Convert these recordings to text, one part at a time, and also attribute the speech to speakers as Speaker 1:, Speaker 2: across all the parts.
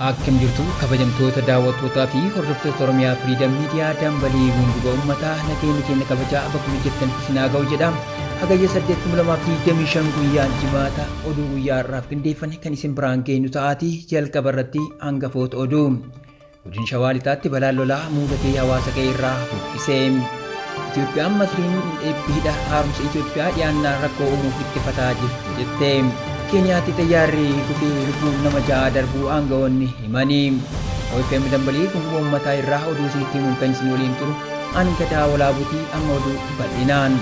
Speaker 1: Akkam jirtu kabajamtoota daawwattootaa fi hordoftoota Oromiyaa Freedom Media dambalii gunduba uummataa nageenya keenya kabajaa bakkuma jettan sinaa ga'u jedha. Hagayya 8,2025 guyyaan jimaata oduu guyyaa irraaf qindeeffame kan isin biraan geenyu ta'aatii jalqaba irratti hangafoota oduu. Godina Shawaa Lixaatti balaan lolaa muudatee hawaasa qe'ee irraa buqqisee. Itoophiyaan Masriin eebbiidha haaromsa Itoophiyaa dhiyaannaa rakkoo uumuuf itti fataa jirti jette. Keenyaatti xayyaarri kufee lubbuun nama 6 darbuu aangawoonni himanii. OFM dambalii gunduba uummataa irraa oduu isinitti himuun kan isin waliin turu Angadaa Walaabuutii amma oduu bal'inaan.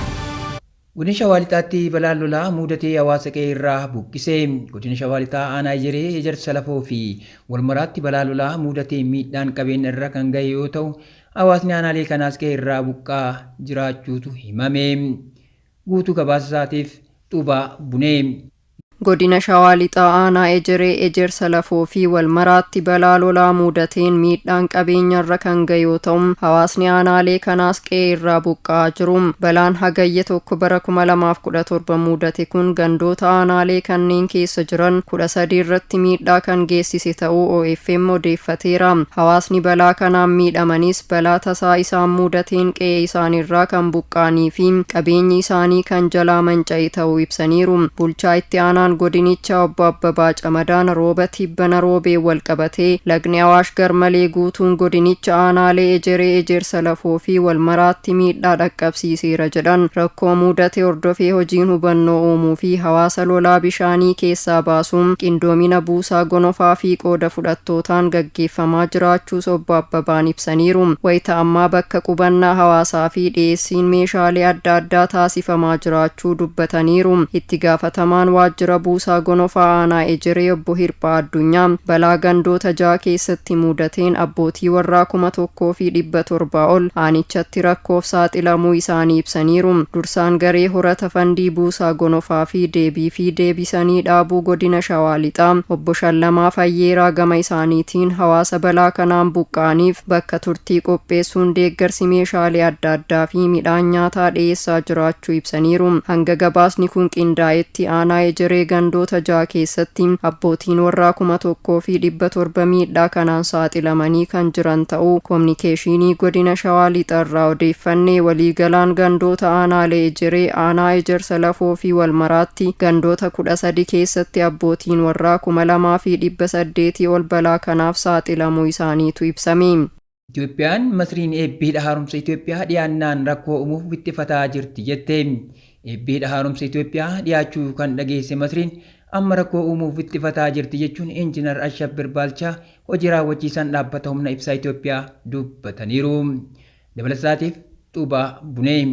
Speaker 1: Godina Shawaa Lixaatti balaan lolaa muudatee hawaasa qe'ee irraa buqqisee. Godina Shawaa Lixaa aanaa Ejeree Ejersa Lafoo fi Walmaraatti balaan lolaa muudatee miidhaan qabeenya irra kan ga'e yoo ta'u hawaasni aanaalee kanaas qe'ee irraa buqqaa jiraachuutu himame. Guutuu gabaasa isaatiif Xubaa Bunee.
Speaker 2: Godina Shawaa Lixaa aanaa Ejeree Ejersa Lafoo fi Walmaraatti balaa lolaa muudateen miidhaan qabeenya irra kan ga'e yoo ta'u hawaasni aanaalee kanaas qe'ee irraa buqqaa jiru. Balaan hagayya 1 bara 2017 muudate kun gandoota aanaalee kanneen keessa jiran 13 irratti miidhaa kan geessise ta'uu OFM odeeffateera. Hawaasni balaa kanaan miidhamanis balaa tasaa isaan muudateen qe'ee isaaniirraa kan buqqaanii fi qabeenyi isaanii kan jalaa manca'e ta'uu ibsaniiru. Bulchaa itti aanaa godinicha obbo Abbabaa Camadaan rooba tibbana roobee wal qabatee lagni Awaash garmalee guutuun godinicha aanaalee Ejeree Ejersa Lafoo fi Walmaraatti miidhaa dhaqqabsiiseera jedhan. Rakkoo muudate hordofee hojiin hubannoo uumuu fi hawaasa lolaa bishaanii keessaa baasuun qindoomina buusaa gonofaa fi qooda fudhattootaan gaggeeffamaa jiraachuus obbo Abbabaan ibsaniiru. Wayita ammaa bakka qubannaa hawaasaa fi dhiyeessiin meeshaalee adda addaa taasifamaa jiraachuu dubbataniiru. Itti gaafatamaan waajjira buusaa gonofaa aanaa Ejeree obbo Hirphaa Addunyaa balaa gandoota 6 keessatti muudateen abbootii warraa 1,700 ol aanichatti rakkoof saaxilamuu isaanii ibsaniiru. Dursaan garee horata fandii buusaa gonofaa fi deebisanii dhaabuu godina Shawaa Lixaa obbo Shallamaa Fayyeeraa gama isaaniitiin hawaasa balaa kanaan buqqaaniif bakka turtii qopheessuun deeggarsi meeshaalee adda addaa fi midhaan nyaataa dhiyeessaa jiraachuu ibsaniiru. Hanga gabaasni kun qindaa'etti aanaa Ejeree gandoota 6 keessatti abbootiin warraa 1,700 miidhaa kanaan saaxilamanii kan jiran ta'uu kominikeeshinii godina Shawaa Lixaarraa odeeffannee waliigalaan gandoota aanaalee Ejeree aanaa Ejersa Lafoo fi Walmaraatti gandoota 13 keessatti abbootiin warraa 2,800 ol balaa kanaaf saaxilamuu isaaniitu ibsame.
Speaker 1: Itoophiyaan Masriin eebbiidha haaromsa Itoophiyaa dhiyaannaan rakkoo uumuuf itti fataa jirti jette. Eebbiidha haaromsa Itoophiyaa dhiyaachuu kan dhageesse Masriin amma rakkoo uumuuf itti fataa jirti jechuun Injiinar Ashabbir Baalchaa hojii raawwachiisaan dhaabbata humna ibsaa Itoophiyaa dubbataniiru. Dabalataatiif Xubaa Bunee.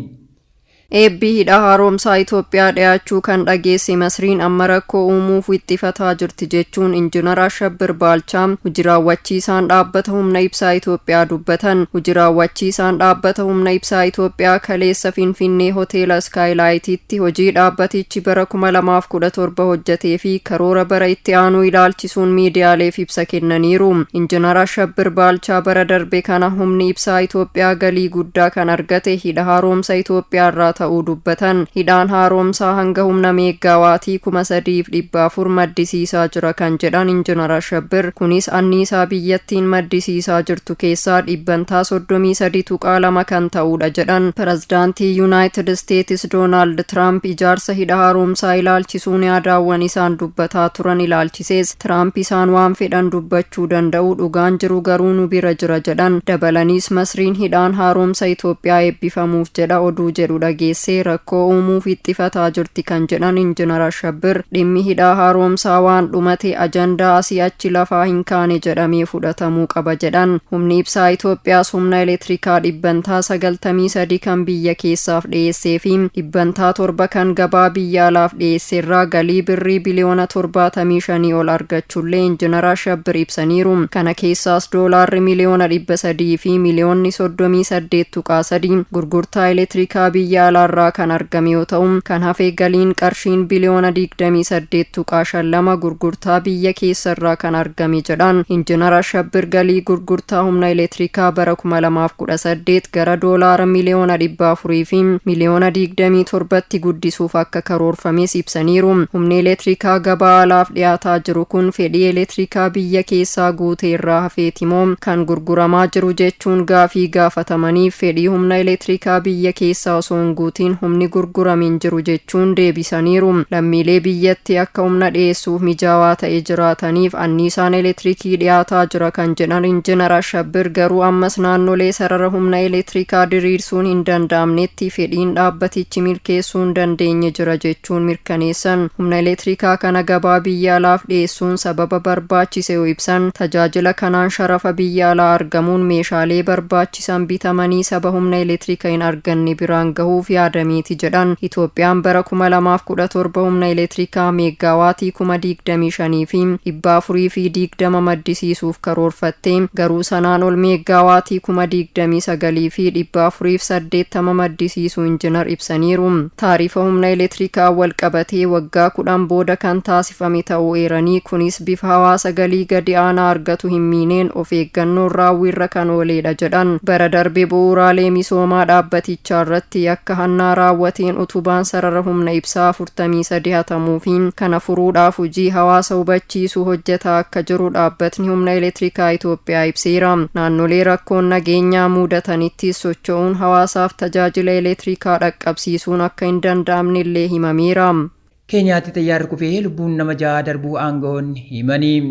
Speaker 2: Eebbi hidha haaromsaa Itoophiyaa dhiyaachuu kan dhageesse Masriin amma rakkoo uumuuf itti fataa jirti jechuun Injiinar Ashabbir Baalchaa hojii raawwachiisaan dhaabbata humna ibsaa Itoophiyaa dubbatan. Hojii raawwachiisaan dhaabbata humna ibsaa Itoophiyaa kaleessa Finfinnee hoteela Skylight'tti hojii dhaabbatichi bara 2017 hojjetee fi karoora bara itti aanuu ilaalchisuun miidiyaaleef ibsa kennaniiru. Injiinar Ashabbir Baalchaa bara darbe kana humni ibsaa Itoophiyaa galii guddaa kan argate hidha haaromsa Itoophiyaa irraa ta'uu dubbatan. Hidhaan haaromsaa hanga humna meegaawaatii 3,400 maddisiisaa jira kan jedhan Injiinar Ashabbir kunis anniisaa biyyattiin maddisiisaa jirtu keessaa 33.2 kan ta'uudha jedhan. Pirezidaantii Yuunaayitid Isteetsi Doonaald Tiraamp ijaarsa hidha haaromsaa ilaalchisuun yaadaawwan isaan dubbataa turan ilaalchisees Tiraamp isaan waan fedhan dubbachuu danda'u dhugaan jiru garuu nu bira jira jedhan. Dabalaniis Masriin hidhaan haaromsa Itoophiyaa eebbifamuuf jedha oduu jedhu dhageessee rakkoo uumuuf itti fataa jirti kan jedhan Injiinar Ashabbir dhimmi hidhaa haaromsaa waan dhumate ajandaa asii achi lafaa hin kaane jedhamee fudhatamuu qaba jedhan. Humni ibsaa Itoophiyaas humna elektirikaa 93% kan biyya keessaaf dhiyeessee fi 7% kan gabaa biyya alaaf dhiyeesseerraa galii birrii biliyoona 75 ol argachuullee Injiinar Ashabbir ibsaniiru. Kana keessaas doolaarri miliyoona 300 fi miliyoonni 38.3 gurgurtaa elektirikaa biyya alaa alaarraa kan argame yoo ta'u kan hafe galiin qarshiin biliyoona 28.5 gurgurtaa biyya keessarraa kan argame jedhan Injiinar Ashabbir galii gurgurtaa humna elektirikaa bara 2018 gara doolaara miliyoona 400 fi miliyoona 27tti guddisuuf akka karoorfames ibsaniiru. Humni elektirikaa gabaa alaaf dhiyaataa jiru kun fedhii elektirikaa biyya keessaa guutee irraa hafeetimoo kan gurguramaa jiru jechuun gaafii gaafatamaniif fedhii humna elektirikaa biyya keessaa osoo hin guutiin humni gurguramin jiru jechuun deebisaniiru. Lammiilee biyyatti akka humna dhiyeessuuf mijaawaa ta'ee jiraataniif anniisaan elektirikii dhiyaataa jira kan jedhan Injiinar Ashabbir garuu ammas naannolee sarara humna elektirikaa diriirsuun hin danda'amnetti fedhiin dhaabbatichi milkeessuu hin dandeenye jira jechuun mirkaneessan. Humna elektirikaa kana gabaa biyya alaaf dhiyeessuun sababa barbaachise yoo ibsan tajaajila kanaan sharafa biyya alaa argamuun meeshaalee barbaachisan bitamanii saba humna elektirikaa hin arganne biraan gahuuf yaadameeti jedhan. Itoophiyaan bara 2017 humna elektirikaa meegaawaatii 25,000 fi 420 maddisiisuuf karoorfatte garuu sanaan ol meegaawaatii 29,000 fi 480 maddisiisuu injiinar ibsaniiru. Taarifa humna elektirikaa wal qabatee waggaa 10 booda kan taasifame ta'uu eeranii kunis bifa hawaasa galii gadi aanaa argatu hin miineen of eeggannoon raawwiirra kan ooledha jedhan. Bara darbe bu'uuraalee misoomaa dhaabbatichaa irratti akka hannaa raawwateen utubaan sarara humna ibsaa 43 hatamuu fi kana furuudhaaf hojii hawaasa hubachiisuu hojjetaa akka jiru dhaabbatni humna elektirikaa Itoophiyaa ibseera. Naannolee rakkoon nageenyaa mudatanittis socho'uun hawaasaaf tajaajila elektirikaa dhaqqabsiisuun akka hin danda'amne illee himameera.
Speaker 1: Keeniyaatti xayyaarri kufee lubbuun nama 6 darbuu aangawoonni himanii.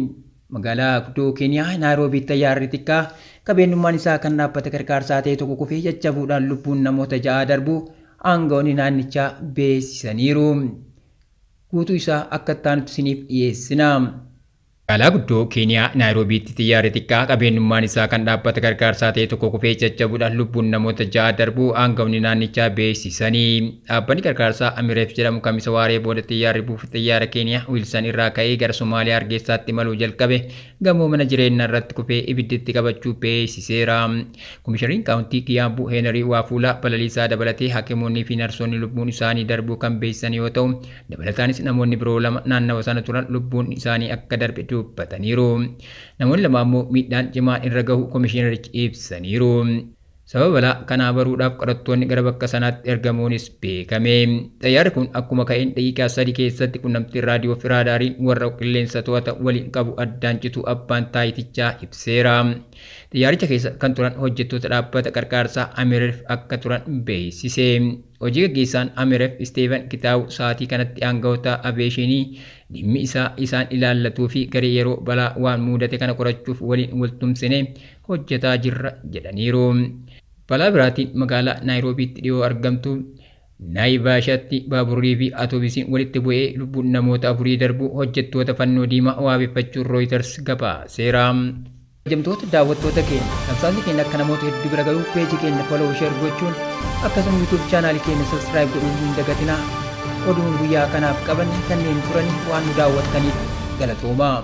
Speaker 1: Magaalaa guddoo Keeniyaa Naayiroobiitti xayyaarri xiqqaa qabeenyummaan isaa kan dhaabbata gargaarsaa ta'e tokko kufee jajjabuudhaan lubbuun namoota 6 darbuu aangawoonni naannichaa beeksisaniiru. Guutuu isaa akka itti isiniif dhiyeessina. Magaalaa guddoo Keeniyaa Naayiroobiitti xiyyaarri xiqqaa qabeenyummaan isaa kan dhaabbata gargaarsaa ta'e tokko kufee jajjabuudhaan lubbuun namoota 6 darbuu aangawoonni naannichaa beeksisanii. Dhaabbanni gargaarsaa Amireef jedhamu kamisa waaree booda xiyyaarri buufata xiyyaara Keeniyaa Wiilsan irraa ka'ee gara Somaaliyaa Hargeysaatti imaluu jalqabe gamoo mana jireenyaa irratti kufee ibidditti qabachuu beeksiseera. Komishinariin kaawuntii Kiyaambuu Heenarii Waafuulaa balaliisaa dabalatee hakiimoonnii fi narsoonni lubbuun isaanii darbuu kan beeksisan yoo ta'u dabalataanis namoonni biroo 2 naannawa sana turan lubbuun isaanii akka darbe dubbataniiru. Namoonni 2 immoo miidhaan cimaan irra gahu komishinarichi ibsaniiru. Sababa balaa kanaa baruudhaaf qorattoonni gara bakka sanaatti ergamuunis beekame. Xayyaarri kun akkuma ka'een daqiiqaa 3 keessatti qunnamtii raadiyoo fi raadaariin warra qilleensa to'ata waliin qabu addaan citu abbaan taayitichaa ibseera. Xiyyaaricha keessa kan turan hojjettoota dhaabbata gargaarsaa Amireef akka turan beeksise. Hojii gaggeessaan Amireef Steven Kitaawu sa'aatii kanatti aangawoota aviyeeshinii dhimmi isaa isaan ilaallatuu fi garee yeroo balaa waan mudate kana qorachuuf waliin waltumsine hojjetaa jirra jedhaniiru. Balaa biraatiin magaalaa Naayiroobiitti dhiyoo argamtu Naayivaashaatti baaburrii fi atoobisiin walitti bu'ee lubbuun namoota 4 darbuu hojjettoota fannoo diimaa waabeffachuun Reuters gabaaseera. Jamtoota daawwattoota keenya tamsaasni keenya akka namoota hedduu bira gahuuf peejii keenya follow share gochuun akkasuma YouTube chaanaalii keenya subscribe godhuun hin dagatinaa. Oduun guyyaa kanaaf qaban kanneen turanii waan nu daawwattaniif galatoomaa.